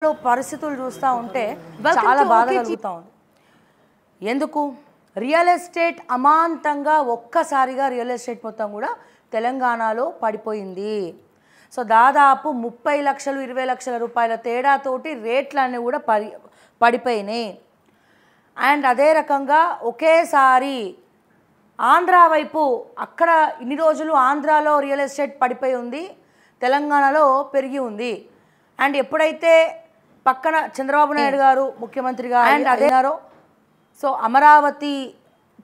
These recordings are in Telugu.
పరిస్థితులు చూస్తూ ఉంటే చాలా బాధ కలుగుతా ఉంది. ఎందుకు రియల్ ఎస్టేట్ అమాంతంగా ఒక్కసారిగా రియల్ ఎస్టేట్ మొత్తం కూడా తెలంగాణలో పడిపోయింది. సో దాదాపు 30 లక్షలు 20 లక్షల రూపాయల తేడాతోటి రేట్లన్నీ కూడా పడిపోయినాయి. అండ్ అదే రకంగా ఒకేసారి ఆంధ్ర వైపు అక్కడ ఇన్ని రోజులు ఆంధ్రాలో రియల్ ఎస్టేట్ పడిపోయి ఉంది, తెలంగాణలో పెరిగి ఉంది. అండ్ ఎప్పుడైతే పక్కన చంద్రబాబు నాయుడు గారు ముఖ్యమంత్రిగా అండ్ అదేనారో సో అమరావతి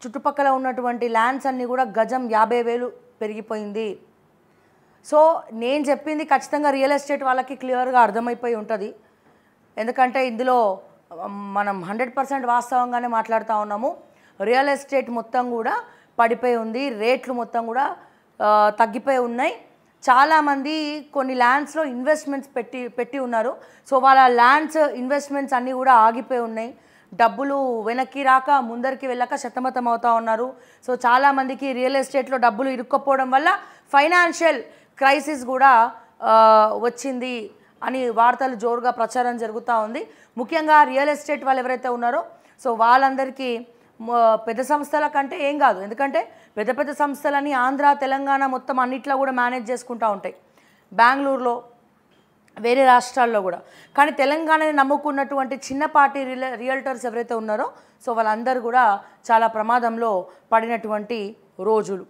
చుట్టుపక్కల ఉన్నటువంటి ల్యాండ్స్ అన్నీ కూడా గజం 50,000 పెరిగిపోయింది. సో నేను చెప్పింది ఖచ్చితంగా రియల్ ఎస్టేట్ వాళ్ళకి క్లియర్గా అర్థమైపోయి ఉంటుంది. ఎందుకంటే ఇందులో మనం 100% వాస్తవంగానే మాట్లాడుతూ ఉన్నాము. రియల్ ఎస్టేట్ మొత్తం కూడా పడిపోయి ఉంది, రేట్లు మొత్తం కూడా తగ్గిపోయి ఉన్నాయి. చాలామంది కొన్ని ల్యాండ్స్లో ఇన్వెస్ట్మెంట్స్ పెట్టి ఉన్నారు. సో వాళ్ళ ల్యాండ్స్ ఇన్వెస్ట్మెంట్స్ అన్నీ కూడా ఆగిపోయి ఉన్నాయి. డబ్బులు వెనక్కి రాక ముందరికి వెళ్ళక సతమతం అవుతూ ఉన్నారు. సో చాలామందికి రియల్ ఎస్టేట్లో డబ్బులు ఇరుక్కపోవడం వల్ల ఫైనాన్షియల్ క్రైసిస్ కూడా వచ్చింది అని వార్తలు జోరుగా ప్రచారం జరుగుతూ ఉంది. ముఖ్యంగా రియల్ ఎస్టేట్ వాళ్ళు ఎవరైతే ఉన్నారో సో వాళ్ళందరికీ పెద్ద సంస్థల కంటే ఏం కాదు, ఎందుకంటే పెద్ద పెద్ద సంస్థలని ఆంధ్ర తెలంగాణ మొత్తం అన్నిట్లో కూడా మేనేజ్ చేసుకుంటూ ఉంటాయి, బెంగళూరులో వేరే రాష్ట్రాల్లో కూడా. కానీ తెలంగాణని నమ్ముకున్నటువంటి చిన్నపాటి రియల్టర్స్ ఎవరైతే ఉన్నారో సో వాళ్ళందరూ కూడా చాలా ప్రమాదంలో పడినటువంటి రోజులు.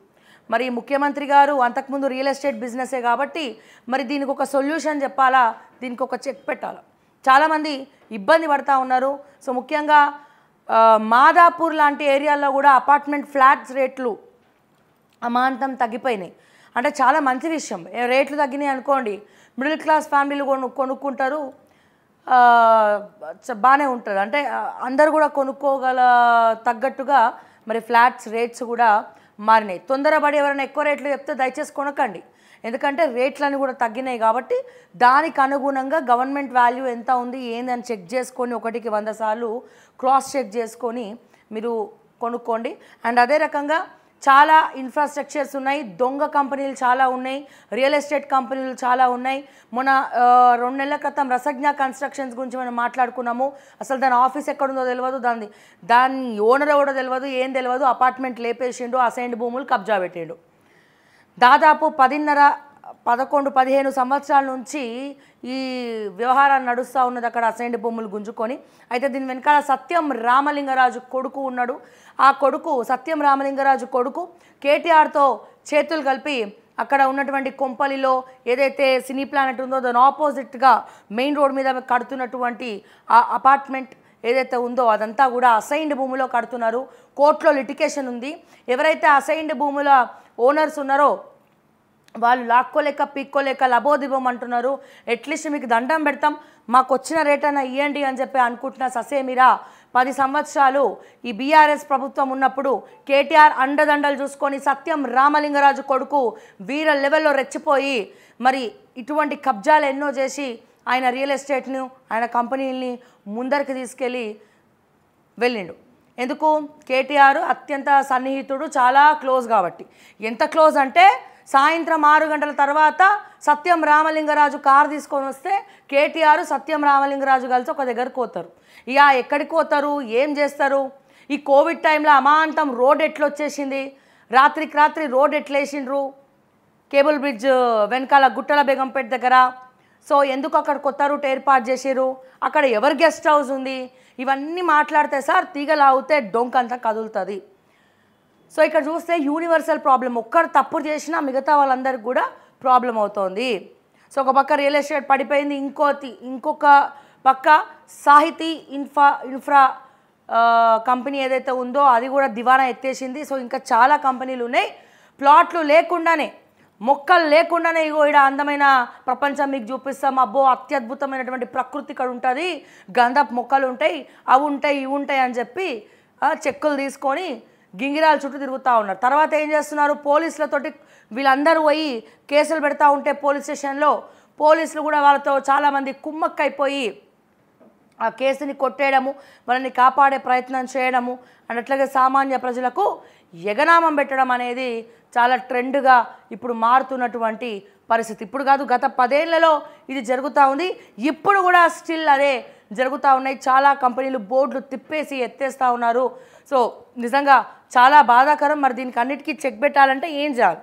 మరి ముఖ్యమంత్రి గారు అంతకుముందు రియల్ ఎస్టేట్ బిజినెసే కాబట్టి మరి దీనికి ఒక సొల్యూషన్ చెప్పాలా, దీనికి ఒక చెక్ పెట్టాలా. చాలామంది ఇబ్బంది పడుతూ ఉన్నారు. సో ముఖ్యంగా మాదాపూర్ లాంటి ఏరియాల్లో కూడా అపార్ట్మెంట్ ఫ్లాట్స్ రేట్లు అమాంతం తగ్గిపోయినాయి. అంటే చాలా మంచి విషయం. రేట్లు తగ్గినాయి అనుకోండి, మిడిల్ క్లాస్ ఫ్యామిలీలు కొనుక్కుంటారు, బాగానే ఉంటుంది. అంటే అందరు కూడా కొనుక్కోగల తగ్గట్టుగా మరి ఫ్లాట్స్ రేట్స్ కూడా మారినాయి. తొందరపడి ఎవరైనా ఎక్కువ రేట్లు చెప్తే దయచేసి కొనకండి, ఎందుకంటే రేట్లన్నీ కూడా తగ్గినాయి కాబట్టి దానికి అనుగుణంగా గవర్నమెంట్ వాల్యూ ఎంత ఉంది ఏందని చెక్ చేసుకొని 1కి 100 సార్లు క్రాస్ చెక్ చేసుకొని మీరు కొనుక్కోండి. అండ్ అదే రకంగా చాలా ఇన్ఫ్రాస్ట్రక్చర్స్ ఉన్నాయి, దొంగ కంపెనీలు చాలా ఉన్నాయి, రియల్ ఎస్టేట్ కంపెనీలు చాలా ఉన్నాయి. మొన్న 2 నెలల క్రితం రసజ్ఞ కన్స్ట్రక్షన్స్ గురించి మనం మాట్లాడుకున్నాము. అసలు దాని ఆఫీస్ ఎక్కడుందో తెలియదు, దాని ఓనర్ ఎవడో తెలియదు, ఏం తెలియదు. అపార్ట్మెంట్ లేపేసిండు, అసైన్డ్ భూములు కబ్జా పెట్టిండు. దాదాపు 11-15 సంవత్సరాల నుంచి ఈ వ్యవహారాన్ని నడుస్తూ ఉన్నది అక్కడ అసైన్డ్ భూములు గుంజుకొని. అయితే దీని వెనకాల సత్యం రామలింగరాజు కొడుకు ఉన్నాడు. ఆ కొడుకు సత్యం రామలింగరాజు కొడుకు కేటీఆర్తో చేతులు కలిపి అక్కడ ఉన్నటువంటి కొంపలిలో ఏదైతే సినీ ప్లానెట్ ఉందో దాని ఆపోజిట్గా మెయిన్ రోడ్ మీద కడుతున్నటువంటి ఆ అపార్ట్మెంట్ ఏదైతే ఉందో అదంతా కూడా అసైన్డ్ భూమిలో కడుతున్నారు. కోర్టులో లిటిగేషన్ ఉంది. ఎవరైతే అసైన్డ్ భూముల ఓనర్స్ ఉన్నారో వాళ్ళు లాక్కోలేక పీక్కోలేక లబోదిబం అంటున్నారు. అట్లీస్ట్ మీకు దండం పెడతాం, మాకు వచ్చిన రేట్ అయినా ఇవ్వండి అని చెప్పి అనుకుంటున్న ససేమిరా 10 సంవత్సరాలు ఈ బీఆర్ఎస్ ప్రభుత్వం ఉన్నప్పుడు కేటీఆర్ అండదండలు చూసుకొని సత్యం రామలింగరాజు కొడుకు వీర లెవెల్లో రెచ్చిపోయి మరి ఇటువంటి కబ్జాలు ఎన్నో చేసి ఆయన రియల్ ఎస్టేట్ను ఆయన కంపెనీలని ముందరికి తీసుకెళ్ళి వెళ్ళిండు. ఎందుకు? కేటీఆర్ అత్యంత సన్నిహితుడు, చాలా క్లోజ్ కాబట్టి. ఎంత క్లోజ్ అంటే సాయంత్రం 6 గంటల తర్వాత సత్యం రామలింగరాజు కారు తీసుకొని వస్తే కేటీఆర్ సత్యం రామలింగరాజు కలిసి ఒక దగ్గరకు పోతారు. ఇక ఎక్కడికి పోతారు, ఏం చేస్తారు? ఈ కోవిడ్ టైంలో అమాంతం రోడ్ ఎట్లొచ్చేసింది, రాత్రికి రాత్రి రోడ్ ఎట్లేసిండ్రు కేబుల్ బ్రిడ్జ్ వెనకాల గుట్టల బేగంపేట దగ్గర. సో ఎందుకు అక్కడ కొత్త రూట్ ఏర్పాటు చేసారు, అక్కడ ఎవరు గెస్ట్ హౌస్ ఉంది, ఇవన్నీ మాట్లాడితే సార్ తీగలాగితే డొంకంతా కదులుతుంది. సో ఇక్కడ చూస్తే యూనివర్సల్ ప్రాబ్లం, ఒక్కరు తప్పు చేసినా మిగతా వాళ్ళందరికీ కూడా ప్రాబ్లం అవుతోంది. సో ఒక పక్క రియల్ ఎస్టేట్ పడిపోయింది, ఇంకొక పక్క సాహితీ ఇన్ఫ్రా కంపెనీ ఏదైతే ఉందో అది కూడా దివానా ఎత్తేసింది. సో ఇంకా చాలా కంపెనీలు ఉన్నాయి. ప్లాట్లు లేకుండానే, మొక్కలు లేకుండానే ఇగో ఇక్కడ అందమైన ప్రపంచం మీకు చూపిస్తాం, అబ్బో అత్యద్భుతమైనటువంటి ప్రకృతి ఇక్కడ ఉంటుంది, గంధపు మొక్కలు ఉంటాయి, అవి ఉంటాయి ఇవి ఉంటాయి అని చెప్పి చెక్కులు తీసుకొని గింగిరాల చుట్టూ తిరుగుతూ ఉన్నారు. తర్వాత ఏం చేస్తున్నారు, పోలీసులతోటి వీళ్ళందరూ పోయి కేసులు పెడతా ఉంటే పోలీస్ స్టేషన్లో పోలీసులు కూడా వాళ్ళతో చాలామంది కుమ్మక్కైపోయి ఆ కేసుని కొట్టేయడము, వాళ్ళని కాపాడే ప్రయత్నం చేయడము అండ్ అట్లాగే సామాన్య ప్రజలకు ఎగనామం పెట్టడం అనేది చాలా ట్రెండ్గా ఇప్పుడు మారుతున్నటువంటి పరిస్థితి. ఇప్పుడు కాదు, గత 10 ఏళ్లలో ఇది జరుగుతూ ఉంది. ఇప్పుడు కూడా స్టిల్ అదే జరుగుతూ ఉన్నాయి. చాలా కంపెనీలు బోర్డులు తిప్పేసి ఎత్తేస్తూ ఉన్నారు. సో నిజంగా చాలా బాధాకరం. మరి దీనికి అన్నిటికీ చెక్ పెట్టాలంటే ఏం చేయాలి?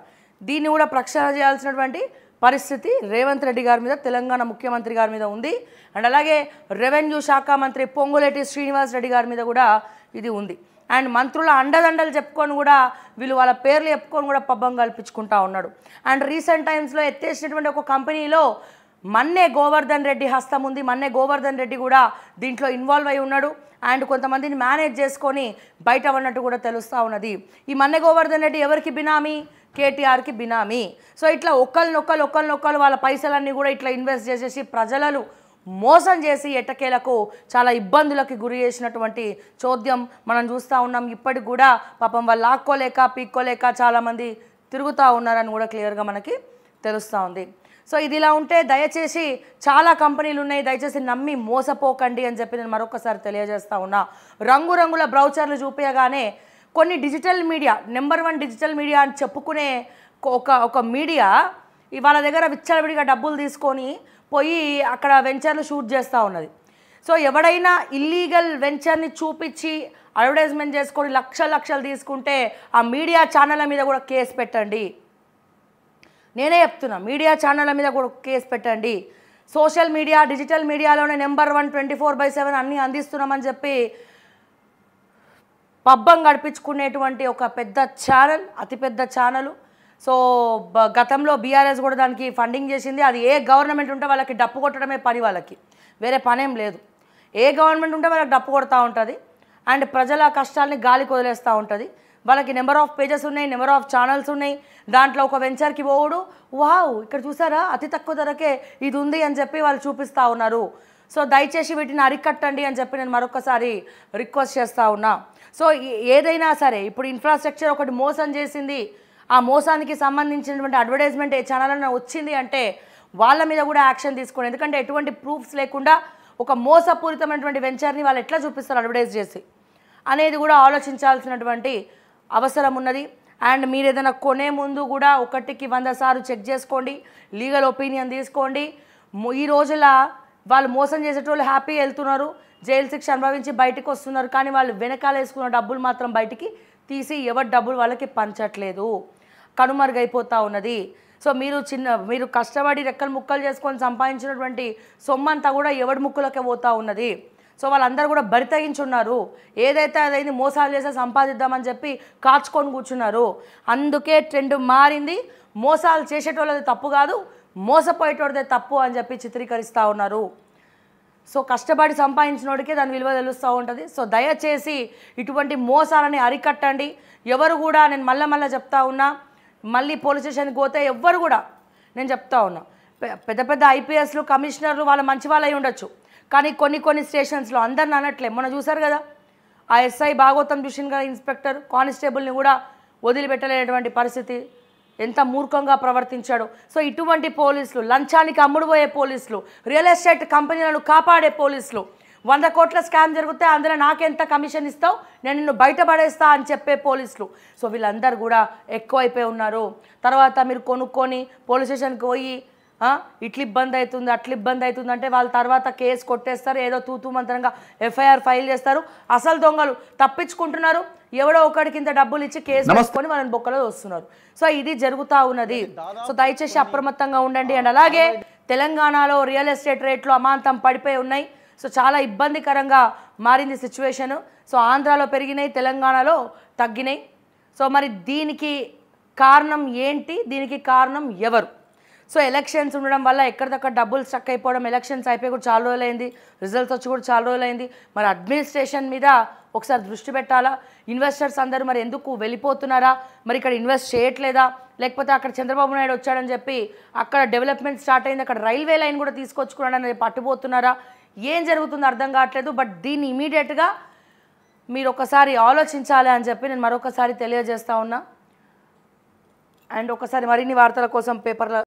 దీన్ని కూడా ప్రక్షాళన చేయాల్సినటువంటి పరిస్థితి రేవంత్ రెడ్డి గారి మీద, తెలంగాణ ముఖ్యమంత్రి గారి మీద ఉంది. అండ్ అలాగే రెవెన్యూ శాఖ మంత్రి పొంగులేటి శ్రీనివాస్ రెడ్డి గారి మీద కూడా ఇది ఉంది. అండ్ మంత్రుల అండదండలు చెప్పుకొని కూడా వీళ్ళు వాళ్ళ పేర్లు చెప్పుకొని కూడా పబ్బం కల్పించుకుంటా ఉన్నాడు. అండ్ రీసెంట్ టైమ్స్లో ఎత్తేసినటువంటి ఒక కంపెనీలో మన్నే గోవర్ధన్ రెడ్డి హస్తం ఉంది. మన్నే గోవర్ధన్ రెడ్డి కూడా దీంట్లో ఇన్వాల్వ్ అయి ఉన్నాడు. అండ్ కొంతమందిని మేనేజ్ చేసుకొని బయట ఉన్నట్టు కూడా తెలుస్తూ ఉన్నది. ఈ మన్నే గోవర్ధన్ రెడ్డి ఎవరికి బినామీ? కేటీఆర్కి బినామీ. సో ఇట్లా ఒకళ్ళనొక్కరు వాళ్ళ పైసలన్నీ కూడా ఇట్లా ఇన్వెస్ట్ చేసేసి ప్రజలను మోసం చేసి ఎట్టకేలకు చాలా ఇబ్బందులకు గురి చేసినటువంటి చోద్యం మనం చూస్తూ ఉన్నాం. ఇప్పటికి కూడా పాపం వాళ్ళు లాక్కోలేక పీక్కోలేక చాలామంది తిరుగుతూ ఉన్నారని కూడా క్లియర్గా మనకి తెలుస్తూ ఉంది. సో ఇది ఇలా ఉంటే దయచేసి చాలా కంపెనీలు ఉన్నాయి, దయచేసి నమ్మి మోసపోకండి అని చెప్పి నేను మరొకసారి తెలియజేస్తూ ఉన్నా. రంగురంగుల బ్రౌచర్లు చూపించగానే కొన్ని digital media, number 1 digital media అని చెప్పుకునే ఒక మీడియా వాళ్ళ దగ్గర విచ్చలవిడిగా డబ్బులు తీసుకొని పోయి అక్కడ వెంచర్లు షూట్ చేస్తూ ఉన్నది. సో ఎవడైనా ఇల్లీగల్ వెంచర్ని చూపించి అడ్వర్టైజ్మెంట్ చేసుకొని లక్షలు తీసుకుంటే ఆ మీడియా ఛానళ్ళ మీద కూడా కేసు పెట్టండి. నేనే చెప్తున్నా, మీడియా ఛానళ్ళ మీద కూడా కేసు పెట్టండి. సోషల్ మీడియా, డిజిటల్ మీడియాలోనే నెంబర్ 1 24/7 అన్నీ అందిస్తున్నామని చెప్పి పబ్బం గడిపించుకునేటువంటి ఒక పెద్ద ఛానల్, అతిపెద్ద ఛానల్. సో గతంలో బీఆర్ఎస్ కూడా దానికి ఫండింగ్ చేసింది. అది ఏ గవర్నమెంట్ ఉంటే వాళ్ళకి డప్పు కొట్టడమే పని, వాళ్ళకి వేరే పనేం లేదు. ఏ గవర్నమెంట్ ఉంటే వాళ్ళకి డప్పు కొడతా ఉంటుంది అండ్ ప్రజల కష్టాలని గాలికి వదిలేస్తూ ఉంటుంది. వాళ్ళకి నెంబర్ ఆఫ్ పేజెస్ ఉన్నాయి, నెంబర్ ఆఫ్ ఛానల్స్ ఉన్నాయి. దాంట్లో ఒక వెంచర్కి పోవుడు, వావ్ ఇక్కడ చూసారా అతి తక్కువ ధరకే ఇది ఉంది అని చెప్పి వాళ్ళు చూపిస్తూ ఉన్నారు. సో దయచేసి వీటిని అరికట్టండి అని చెప్పి నేను మరొకసారి రిక్వెస్ట్ చేస్తూ ఉన్నా. సో ఏదైనా సరే ఇప్పుడు ఇన్ఫ్రాస్ట్రక్చర్ ఒకటి మోసం చేసింది, ఆ మోసానికి సంబంధించినటువంటి అడ్వర్టైజ్మెంట్ ఏ ఛానల్లో వచ్చింది అంటే వాళ్ళ మీద కూడా యాక్షన్ తీసుకోండి. ఎందుకంటే ఎటువంటి ప్రూఫ్స్ లేకుండా ఒక మోసపూరితమైనటువంటి వెంచర్ని వాళ్ళు ఎట్లా చూపిస్తారు అడ్వర్టైజ్ చేసి అనేది కూడా ఆలోచించాల్సినటువంటి అవసరం ఉన్నది. అండ్ మీరు ఏదైనా కొనే ముందు కూడా 1కి 100 సార్లు చెక్ చేసుకోండి, లీగల్ ఒపీనియన్ తీసుకోండి. ఈ రోజుల వాళ్ళు మోసం చేసేటోళ్ళు హ్యాపీ వెళ్తున్నారు, జైలు శిక్ష అనుభవించి బయటకు వస్తున్నారు. కానీ వాళ్ళు వెనకాల వేసుకున్న డబ్బులు మాత్రం బయటికి తీసి ఎవరి డబ్బులు వాళ్ళకి పంచట్లేదు, కనుమరుగైపోతూ ఉన్నది. సో మీరు కష్టపడి రెక్కలు ముక్కలు చేసుకొని సంపాదించినటువంటి సొమ్మంతా కూడా ఎవడి ముక్కులకే పోతూ ఉన్నది. సో వాళ్ళందరూ కూడా బరి తెగించున్నారు. ఏదైతే అదైంది మోసాలు చేస్తే సంపాదిద్దామని చెప్పి కాచుకొని కూర్చున్నారు. అందుకే ట్రెండ్ మారింది. మోసాలు చేసేటోళ్ళది తప్పు కాదు, మోసపోయేటోడిదే తప్పు అని చెప్పి చిత్రీకరిస్తూ ఉన్నారు. సో కష్టపడి సంపాదించినోడికే దాని విలువ తెలుస్తూ ఉంటుంది. సో దయచేసి ఇటువంటి మోసాలని అరికట్టండి. ఎవరు కూడా, నేను మళ్ళీ చెప్తా ఉన్నా, మళ్ళీ పోలీస్ స్టేషన్కి పోతే ఎవ్వరు కూడా, నేను చెప్తా ఉన్నా, పెద్ద ఐపీఎస్లు కమిషనర్లు వాళ్ళ మంచి వాళ్ళు అయి ఉండొచ్చు, కానీ కొన్ని స్టేషన్స్లో అందరిని అనట్లే. మొన్న చూసారు కదా ఆ ఎస్ఐ భాగవతం చూసిన కదా, ఇన్స్పెక్టర్ కానిస్టేబుల్ని కూడా వదిలిపెట్టలేనటువంటి పరిస్థితి, ఎంత మూర్ఖంగా ప్రవర్తించాడు. సో ఇటువంటి పోలీసులు, లంచానికి అమ్ముడుపోయే పోలీసులు, రియల్ ఎస్టేట్ కంపెనీలను కాపాడే పోలీసులు, 100 కోట్ల స్కామ్ జరిగితే అందులో నాకెంత కమిషన్ ఇస్తావు, నేను నిన్ను బయటపడేస్తా అని చెప్పే పోలీసులు. సో వీళ్ళందరూ కూడా ఎక్కువైపోయి ఉన్నారు. తర్వాత మీరు కొనుక్కొని పోలీస్ స్టేషన్కి పోయి ఇట్లా ఇబ్బంది అవుతుంది అట్లా ఇబ్బంది అవుతుంది అంటే వాళ్ళ తర్వాత కేసు కొట్టేస్తారు, ఏదో తూతూ మంత్రంగా ఎఫ్ఐఆర్ ఫైల్ చేస్తారు. అసలు దొంగలు తప్పించుకుంటున్నారు, ఎవడో ఒకడికి ఇంత డబ్బులు ఇచ్చి కేసు వేసుకొని వాళ్ళని బొక్కలో వస్తున్నారు. సో ఇది జరుగుతూ ఉన్నది. సో దయచేసి అప్రమత్తంగా ఉండండి. అండ్ అలాగే తెలంగాణలో రియల్ ఎస్టేట్ రేట్లు అమాంతం పడిపోయి ఉన్నాయి. సో చాలా ఇబ్బందికరంగా మారింది సిచ్యువేషను. సో ఆంధ్రాలో పెరిగినాయి, తెలంగాణలో తగ్గినాయి. సో మరి దీనికి కారణం ఏంటి, దీనికి కారణం ఎవరు? సో ఎలక్షన్స్ ఉండడం వల్ల ఎక్కడిదక్కడ డబ్బులు స్టక్ అయిపోవడం, ఎలక్షన్స్ అయిపోయి కూడా చాలా రోజులైంది, రిజల్ట్స్ వచ్చి కూడా చాలా రోజులైంది. మరి అడ్మినిస్ట్రేషన్ మీద ఒకసారి దృష్టి పెట్టాలా? ఇన్వెస్టర్స్ అందరూ మరి ఎందుకు వెళ్ళిపోతున్నారా? మరి ఇక్కడ ఇన్వెస్ట్ చేయట్లేదా? లేకపోతే అక్కడ చంద్రబాబు నాయుడు వచ్చాడని చెప్పి అక్కడ డెవలప్మెంట్ స్టార్ట్ అయింది, అక్కడ రైల్వే లైన్ కూడా తీసుకొచ్చుకున్నాడని పట్టుపోతున్నారా? ఏం జరుగుతుందో అర్థం కావట్లేదు. బట్ దీన్ని ఇమీడియట్గా మీరు ఒకసారి ఆలోచించాలి అని చెప్పి నేను మరొకసారి తెలియజేస్తా ఉన్నా. అండ్ ఒకసారి మరిన్ని వార్తల కోసం పేపర్ల